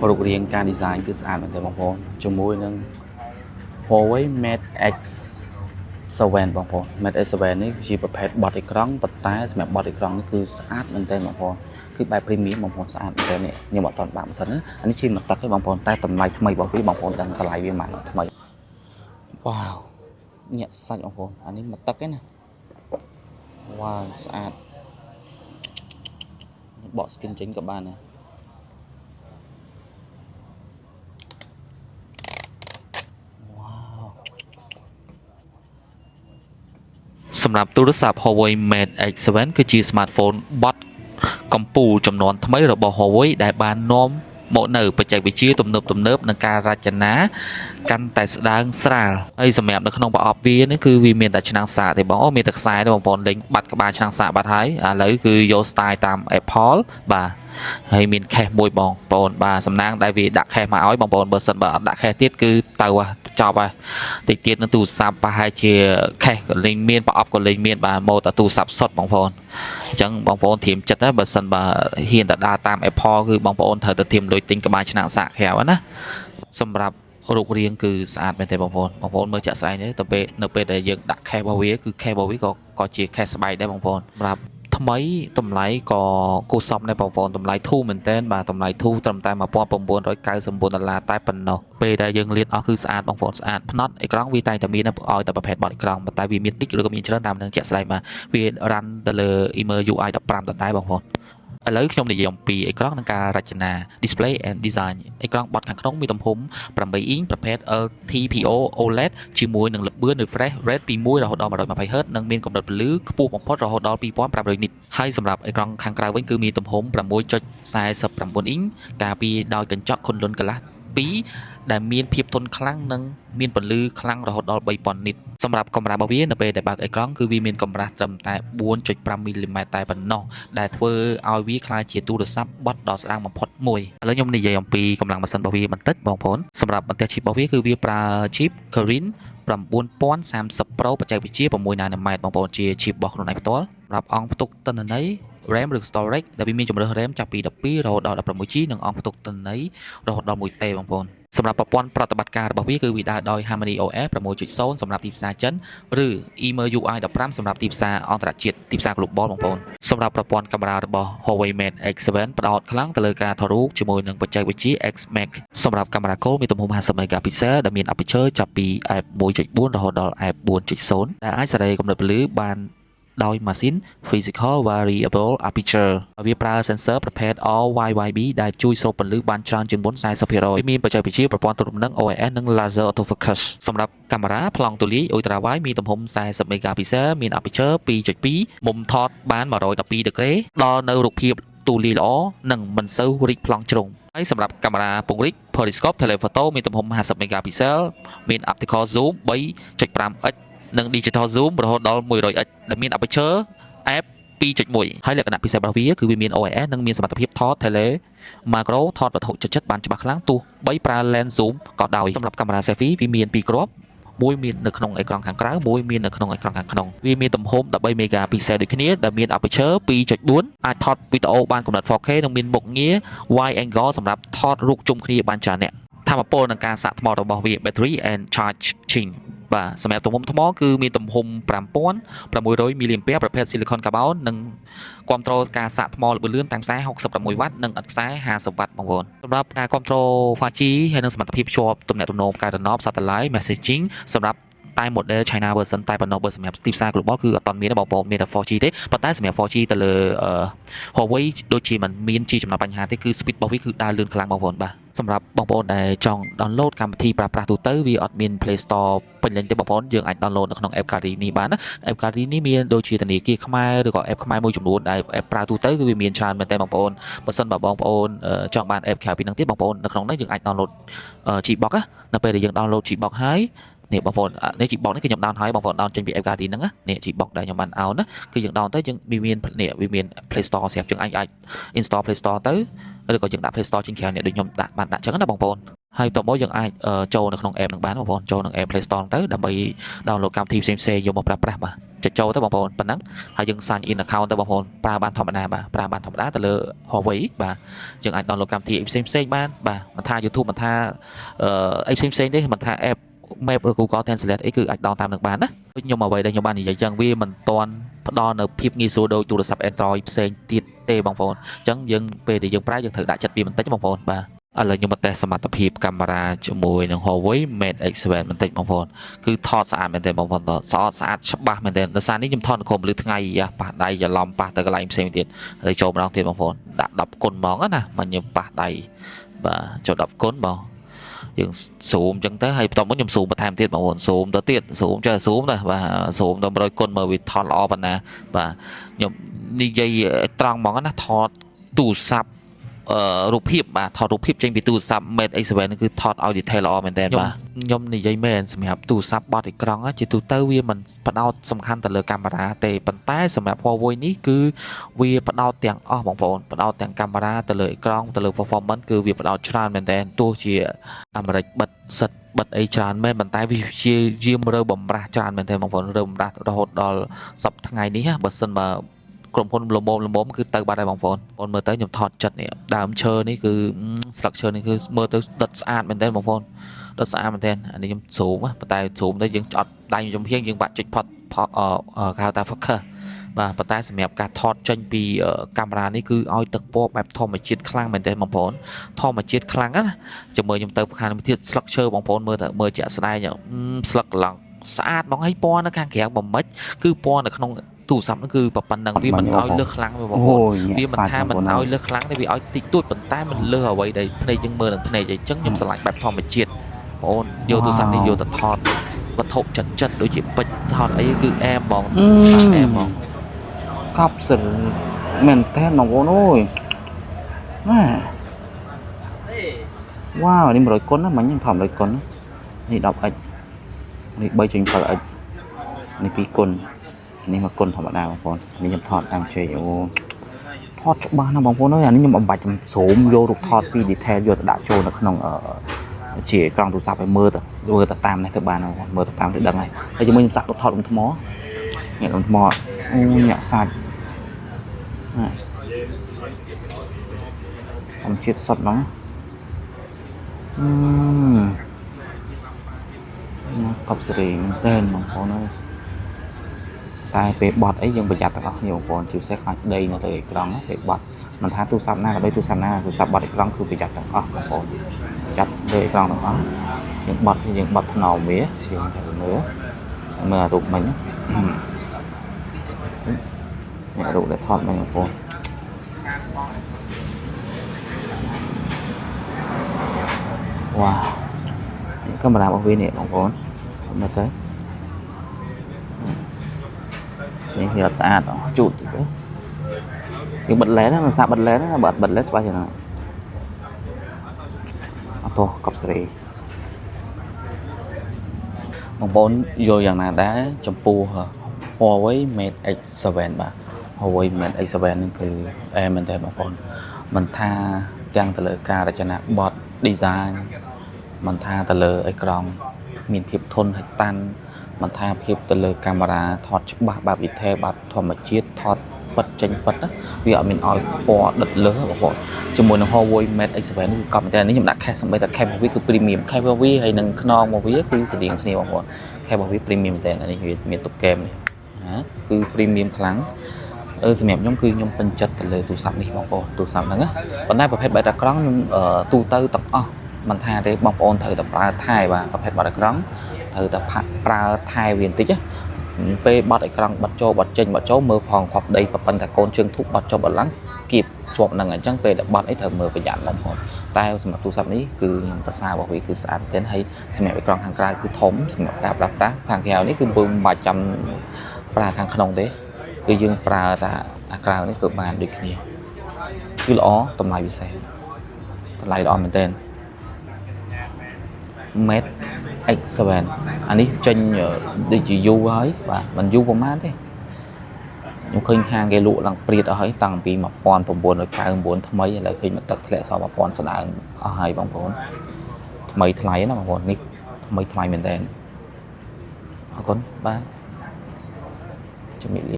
រូបរាងការ design គឺស្អាតមែនទេបងប្អូនជាមួយនឹង Huawei Mate X7 បងប្អូន Mate X7 នេះជាប្រភេទបត់អេក្រង់ប៉ុន្តែសម្រាប់បត់អេក្រង់នេះគឺស្អាតមែនទេបងប្អូនគឺបែប premium បងប្អូនស្អាតមែនទេនេះខ្ញុំអត់ទាន់បាក់មិនសិនណាអានេះជាមកទឹកទេបងប្អូនតែតម្លៃថ្មីរបស់វាបងប្អូនដឹងតម្លៃវាប៉ុន្មានថ្មីវ៉ាវញាក់សាច់បងប្អូនអានេះមកទឹកទេណាវ៉ាវស្អាតបក skin ចេញក៏បានដែរសម្រាប់ទូរស័ព្ទ Huawei Mate X7 គឺជា smartphone បត់កំពូលចំនួនថ្មីរបស់ Huawei ដែលបាននាំមកនៅបច្ចេកវិទ្យាទំនើបនឹងការរចនាកាន់តែស្ដើងស្រាលហើយសម្រាប់នៅក្នុងប្រអប់វានេះគឺវាមានតែឆ្នាំងសាកទេបងអូមានតែខ្សែទេបងប្អូនលេងបាត់ក្បាលឆ្នាំងសាកបាត់ហើយឥឡូវគឺយក style តាម Apple បាទហើយមាន case មួយបងប្អូនបាទសំណាងដែលវាដាក់ case មកឲ្យបងប្អូនបើសិនបើអត់ដាក់ case ទៀតគឺទៅចប់ហើយតិចទៀតនឹងទូរស័ព្ទប្រហែលជា case ក៏លេងមានប្រអប់ក៏លេងមានបាទម៉ូតទូរស័ព្ទសុទ្ធបងប្អូនអញ្ចឹងបងប្អូនធៀមចិត្តណាបើសិនបើហ៊ានទៅដើរតាម Apple គឺបងប្អូនត្រូវទៅធៀមលុយទិញក្បាលឆ្នាំងសាកក្រៅណាសម្រាប់រូបរាងគឺស្អាតមែនទេបងប្អូនមើលចាក់ស្ដែងទេទៅពេលនៅពេលដែលយើងដាក់ case របស់វាគឺ case របស់វាក៏ជា case ស្បែកដែរបងប្អូនសម្រាប់ថ្មីតម្លៃក៏គួរសមដែរបងប្អូនតម្លៃធូរមែនតើបាទតម្លៃធូរត្រឹមតែ$1999តែប៉ុណ្ណោះពេលដែលយើងលាតអស់គឺស្អាតបងប្អូនស្អាតផ្នត់អេក្រង់វាតែងតែមានឲ្យតែប្រភេទបត់អេក្រង់ប៉ុន្តែវាមានតិចឬក៏មានច្រើនតាមនឹងជាក់ស្ដែងបាទវា run ទៅលើ Imer UI 15ដដែលបងប្អូនឥឡូវខ្ញុំនិយាយអំពីអេក្រង់និងការរចនា display and design អេក្រង់បត់ខាងក្នុងមានទំហំ8អ៊ីងប្រភេទ LTPO OLED ជាមួយនឹងល្បឿន refresh rate ពី1រហូតដល់ 120Hz និងមានកម្រិតពន្លឺខ្ពស់បំផុតរហូតដល់2500 nit ហើយសម្រាប់អេក្រង់ខាងក្រៅវិញគឺមានទំហំ6.49អ៊ីងការពារដោយកញ្ចក់ខុនលុនកន្លះ2ដែលមានភាពធន់ខ្លាំងនិងមានពន្លឺខ្លាំងរហូតដល់3000 nit សម្រាប់កម្រាស់របស់វានៅពេលដែលបើកអេក្រង់គឺវាមានកម្រាស់ត្រឹមតែ 4.5 mm តែប៉ុណ្ណោះដែលធ្វើឲ្យវាក្លាយជាទូរស័ព្ទបត់ដ៏ស្ដាងបំផុតមួយឥឡូវខ្ញុំនិយាយអំពីកម្លាំងម៉ាស៊ីនរបស់វាបន្តិចបងប្អូនសម្រាប់បន្ទះ chip របស់វាគឺវាប្រើ chip Kirin 9030 Pro បច្ចេកវិទ្យា6 nanometer បងប្អូនជា chip របស់ខ្លួនឯងផ្ទាល់សម្រាប់អង្គផ្ទុកទិន្នន័យRAM ឬ storage ដែលវាមានជម្រើស RAM ចាប់ពី12រហូតដល់ 16GB និងអង្គផ្ទុកទិន្នន័យរហូតដល់ 1TB បងប្អូនសម្រាប់ប្រព័ន្ធប្រតិបត្តិការរបស់វាគឺវាដើរដោយ Harmony OS 6.0 សម្រាប់ទីផ្សារចិនឬ Imer UI 15សម្រាប់ទីផ្សារអន្តរជាតិទីផ្សារ global បងប្អូនសម្រាប់ប្រព័ន្ធកាមេរ៉ារបស់ Huawei Mate X7 ផ្ដោតខ្លាំងទៅលើការថតរូបជាមួយនឹងបច្ចេកវិទ្យា X Max សម្រាប់កាមេរ៉ាគោលមានទំហំ50 megapixel ដែលមាន aperture ចាប់ពី f1.4 រហូតដល់ f4.0 ដែលអាចសេរីកម្រិតពន្លឺបានដោយម៉ាស៊ីន Physical Variable Aperture វាប្រើ sensor ប្រភេទ RYYB ដែលជួយស្រូបពន្លឺបានច្រើនជាងមុន 40% វាមានបច្ចេកវិទ្យាប្រព័ន្ធត្រួតពិនិត្យ OIS និង Laser Autofocus សម្រាប់កាមេរ៉ាប្លង់ទូលាយ Ultra Wide មានទំហំ40 megapixel មាន aperture 2.2 មុំថតបាន112ដឺក្រេដល់នៅរូបភាពទូលាយល្អនិងមិនសូវរីកប្លង់ជ្រុងហើយសម្រាប់កាមេរ៉ាពង្រីក Periscope Telephoto មានទំហំ50 megapixel មាន Optical Zoom 3.5x និង Digital Zoom រហូតដល់ 100x ដែលមាន aperture f 2.1 ហើយលក្ខណៈពិសេសរបស់វាគឺវាមាន OIS និងមានសមត្ថភាពថត tele macro ថតវត្ថុជិតៗបានច្បាស់ខ្លាំងទោះបីប្រើ lens zoom ក៏ដោយសម្រាប់កាមេរ៉ា selfie វាមាន2គ្រាប់មួយមាននៅក្នុងអេក្រង់ខាងក្រៅមួយមាននៅក្នុងអេក្រង់ខាងក្នុងវាមានទំហំ13 megapixel ដូចគ្នាដែលមាន aperture 2.4 អាចថតវីដេអូបានកម្រិត 4K និងមានមុខងារ wide angle សម្រាប់ថតរូបជុំគ្នាបានច្រើនអ្នកថាមពលនឹងការសាកថ្មរបស់វា battery and charging បាទសម្រាប់ទំហំថ្មគឺមានទំហំ5600 mAh ប្រភេទ silicon carbon និងគ្រប់គ្រងការសាកថ្មល្បឿនលឿនតាមខ្សែ66 W និងឥតខ្សែ50 W បងប្អូនសម្រាប់ការគ្រប់គ្រង 5G ហើយនិងសមត្ថភាពភ្ជាប់ទំនាក់ទំនងផ្កាយរណប satellite messaging សម្រាប់តែ model China version តែប៉ុណ្ណោះបើសម្រាប់ទីផ្សារ global គឺអត់ទាន់មានទេបងប្អូនមានតែ 4G ទេប៉ុន្តែសម្រាប់ 4G ទៅលើ Huawei ដូចជាមិនមានជាចំណាប់បញ្ហាទេគឺ speed របស់វាគឺដើរលឿនខ្លាំងបងប្អូនបាទសម្រាប់បងប្អូនដែលចង់ download កម្មវិធីប្រើប្រាស់ទូទៅវាអត់មាន Play Store ពេញលេញទេបងប្អូនយើងអាច download នៅក្នុង app Kari នេះបានណា app Kari នេះមានដូចជាធនាគារខ្មែរឬក៏ app ខ្មែរមួយចំនួនដែល app ប្រើទូទៅគឺវាមានច្រើនមែនតើបងប្អូនបើសិនបើបងប្អូនចង់បាន app ក្រៅពីហ្នឹងទៀតបងប្អូននៅក្នុងហ្នឹងយើងអាច download Gbox ណាពេលដែលយើង download Gbox ហើយនេះបងប្អូននេះ Gbox នេះគឺខ្ញុំ down ហើយបងប្អូន down ចេញពី app Kari ហ្នឹងនេះ Gbox ដែលខ្ញុំបាន out ណាគឺយើង down ទៅយើងវាមាន Play Store ស្រាប់យើងអាច install Play Store ទៅឬក៏យើងដាក់ Play Store ជាងក្រៅនេះដូចខ្ញុំបានដាក់ចឹងណាបងប្អូន ហើយតបមកយើងអាចចូលនៅក្នុង app នឹងបានបងប្អូនចូលក្នុង app Play Store ទៅដើម្បី download កម្មវិធីផ្សេងៗយកមកប្រើប្រាស់បាទចុចចូលទៅបងប្អូនប៉ុណ្ណឹងហើយយើង sign in account ទៅបងប្អូនប្រើបានធម្មតាបាទប្រើបានធម្មតាទៅលើ Huawei បាទយើងអាច download កម្មវិធីផ្សេងៗបានបាទមិនថា YouTube មិនថាអីផ្សេងៗទេមិនថា app Map ឬ Google Translate អីគឺអាច download តាមនឹងបានណាខ្ញុំអ្វីដែលខ្ញុំបាននិយាយចឹងវាមិនទាន់ផ្ដល់នៅភាពងាយស្រួលដូចទូរស័ព្ទ Android ផ្សេងទៀតទេបងប្អូនអញ្ចឹងយើងពេលដែលយើងប្រើយើងត្រូវដាក់ចិត្តវាបន្តិចបងប្អូនបាទឥឡូវខ្ញុំមកតេស្តសមត្ថភាពកាមេរ៉ាជាមួយនឹង Huawei Mate X7 បន្តិចបងប្អូនគឺថតស្អាតមែនទេបងប្អូនស្អាតច្បាស់មែនទេដោយសារនេះខ្ញុំថតនៅក្រុមលឺថ្ងៃប៉ះដៃច្រឡំប៉ះទៅកន្លែងផ្សេងទៀតហើយចូលម្ដងទៀតបងប្អូនដាក់10គុណហ្មងណាមិនខ្ញុំប៉ះដៃបាទចូល10គុណបងយើងស៊ូមអញ្ចឹងទៅហើយបន្ទាប់មកខ្ញុំស៊ូមបន្ថែមទៀតបងប្អូនស៊ូមទៅទៀតស៊ូមចេះស៊ូមទៅបាទស៊ូមដល់100គុណមើលវាថតល្អប៉ុណ្ណាបាទខ្ញុំនិយាយត្រង់ហ្មងណាថតទូរស័ព្ទរូបភាពបាទថតរូបភាពចេញពីទូរស័ព្ទ Mate X7 នេះគឺថតឲ្យ detail ល្អមែនតើបាទខ្ញុំនិយាយមែនសម្រាប់ទូរស័ព្ទបត់អេក្រង់ជាទូទៅវាមិនផ្ដោតសំខាន់ទៅលើកាមេរ៉ាទេប៉ុន្តែសម្រាប់ Huawei នេះគឺវាផ្ដោតទាំងអស់បងប្អូនផ្ដោតទាំងកាមេរ៉ាទៅលើអេក្រង់ទៅលើ performance គឺវាផ្ដោតច្រើនមែនតើទោះជាអាមេរិកបិទសិតបិទអីច្រើនមែនប៉ុន្តែវាជាយាមរើបំរាស់ច្រើនមែនតើបងប្អូនរើបំរាស់រហូតដល់សប្តាហ៍ថ្ងៃនេះបើសិនបើក្រុមហ៊ុនលំមគឺទៅបាត់ហើយបងប្អូនមើលទៅខ្ញុំថតចិត្តនេះដើមឈើនេះគឺស្លឹកឈើនេះគឺមើលទៅដិតស្អាតមែនទែនបងប្អូនដិតស្អាតមែនទែនអានេះខ្ញុំស៊ូមប៉ុន្តែស៊ូមទៅយើងអត់ដៃខ្ញុំហៀងយើងបាក់ចុចផុតគេហៅថា focus បាទប៉ុន្តែសម្រាប់ការថតចេញពីកាមេរ៉ានេះគឺឲ្យទឹកពណ៌បែបធម្មជាតិខ្លាំងមែនទែនបងប្អូនធម្មជាតិខ្លាំងណាចាំមើលខ្ញុំទៅខាងនេះទៀតស្លឹកឈើបងប្អូនមើលទៅមើលជាក់ស្ដែងស្លឹកឡង់ស្អាតបងហើយពណ៌នៅខាងក្រៅបំមិចគឺពណ៌នៅក្នុងទូរស័ព្ទហ្នឹងគឺប៉ុណ្ណឹងវាមិនឲ្យលើសខ្លាំងទេបងប្អូនវាមិនថាមិនឲ្យលើសខ្លាំងទេវាឲ្យតិចតួចប៉ុន្តែមិនលើសអ្វីដែលភ្នែកយើងមើលនឹងភ្នែកអញ្ចឹងខ្ញុំឆ្លាញ់បែបធម្មជាតិបងប្អូនយកទូរស័ព្ទនេះយកទៅថតវត្ថុចិត្តដូចជាពេជ្រថតអីគឺអែមបងអែមបងកប់សិលមែនតើបងប្អូនអើយណាវ៉ាវនេះ100គុណណាមិញខ្ញុំថត100គុណនេះ 10x នេះ 3.7x នេះ2គុណនេះ1គុណធម្មតាបងប្អូននេះខ្ញុំថតតាមជ័យអូថតច្បាស់ណាស់បងប្អូនអើយអានេះខ្ញុំអំបាច់ខ្ញុំស៊ូមយករូបថតពី detail យកទៅដាក់ចូលនៅក្នុងជាអេក្រង់ទូរស័ព្ទឲ្យមើលទៅតាមនេះទៅបានមើលទៅតាមទៅដឹងហើយជាមួយខ្ញុំសាក់ទៅថតអ៊ុំថ្មនេះអ៊ុំថ្មអូញាក់សាច់អំជាតិសុតហ្នឹងកប់សេរីមែនតើបងប្អូនអើយតែពេលបត់អីយើងប្រយ័ត្នទាំងអស់គ្នាបងប្អូនជាពិសេសខ្លាចដីនៅលើអេក្រង់ពេលបត់មិនថាទូរស័ព្ទណាក៏ដោយទូរស័ព្ទណាទូរស័ព្ទបត់អេក្រង់គឺប្រយ័ត្នទាំងអស់បងប្អូនប្រយ័ត្នលើអេក្រង់ទាំងអស់យើងបត់ថ្នមវាយើងត្រូវមើលរូបមិញនេះរូបដែលថតមិញបងប្អូនវ៉ានេះកាមេរ៉ារបស់វានេះបងប្អូនមើលទៅនេះវាអត់ស្អាតជូតតិចទៅយើងបិទឡេនណាសាបិទឡេនណាបើអត់បិទឡេនច្បាស់ចឹងអត់ទោះកប់សេរីបងប្អូនយល់យ៉ាងណាដែរចំពោះ Huawei Mate X7 បាទ Huawei Mate X7 នេះគឺអែមែនទេបងប្អូនមិនថាទាំងទៅលើការរចនាបទ design មិនថាទៅលើអេក្រង់មានភាពធន់ហើយតាន់មិនថាភាពទៅលើកាមេរ៉ាថតច្បាស់បែប detail បែបធម្មជាតិថតពិតចេញពិតវាអត់មានឲ្យពណ៌ដិតលើសបងប្អូនជាមួយនឹង Huawei Mate X7 នេះគឺកប់មែនតើនេះខ្ញុំដាក់ case សម្រាប់តែ case របស់វាគឺ premium case របស់វាហើយនឹងខ្នងរបស់វាគឺស្តៀងគ្នាបងប្អូន case របស់វា premium មែនតើនេះវាមានទុកកែមនេះគឺ premium ខ្លាំងសម្រាប់ខ្ញុំគឺខ្ញុំពេញចិត្តទៅលើទូរស័ព្ទនេះបងប្អូនទូរស័ព្ទហ្នឹងណាប៉ុន្តែប្រភេទបែបអេក្រង់ខ្ញុំទូទៅទាំងអស់មិនថាទេបងប្អូនត្រូវតែប្រើថែបាទប្រភេទបែបអេក្រង់ត្រូវតែប្រើថែវាបន្តិចពេលបត់អេក្រង់បត់ចូលបត់ចេញបត់ចូលមើលផងខប់ដីប៉ុន្តែកូនជើងធុបបត់ចុះបត់ឡើងគៀបជាប់ហ្នឹងអញ្ចឹងពេលដែលបត់អីត្រូវមើលប្រយ័ត្នឡើងបងតែសម្រាប់ទូរស័ព្ទនេះគឺខ្ញុំប្រសារបស់វាគឺស្អាតមែនទែនហើយសម្រាប់អេក្រង់ខាងក្រៅគឺធំសម្រាប់ការប្រើប្រាស់ខាងក្រៅនេះគឺមិនបាច់ចាំប្រើខាងក្នុងទេគឺយើងប្រើតែអាក្រៅនេះគឺបានដូចគ្នាគឺល្អតម្លៃពិសេសតម្លៃល្អមែនទែន Mate X7 អានេះចេញដូចជាយូរហើយបាទមិនយូរប្រហែលទេខ្ញុំឃើញហាងគេលក់ឡើងព្រាតអស់ហើយតាំងពី1999ថ្មីឥឡូវឃើញមកទឹកធ្លាក់សល់1000ស្ដើងអស់ហើយបងប្អូន ថ្មីថ្លៃណាបងប្អូននេះថ្មីថ្លៃមែនតើអរគុណបាទជំរាបលា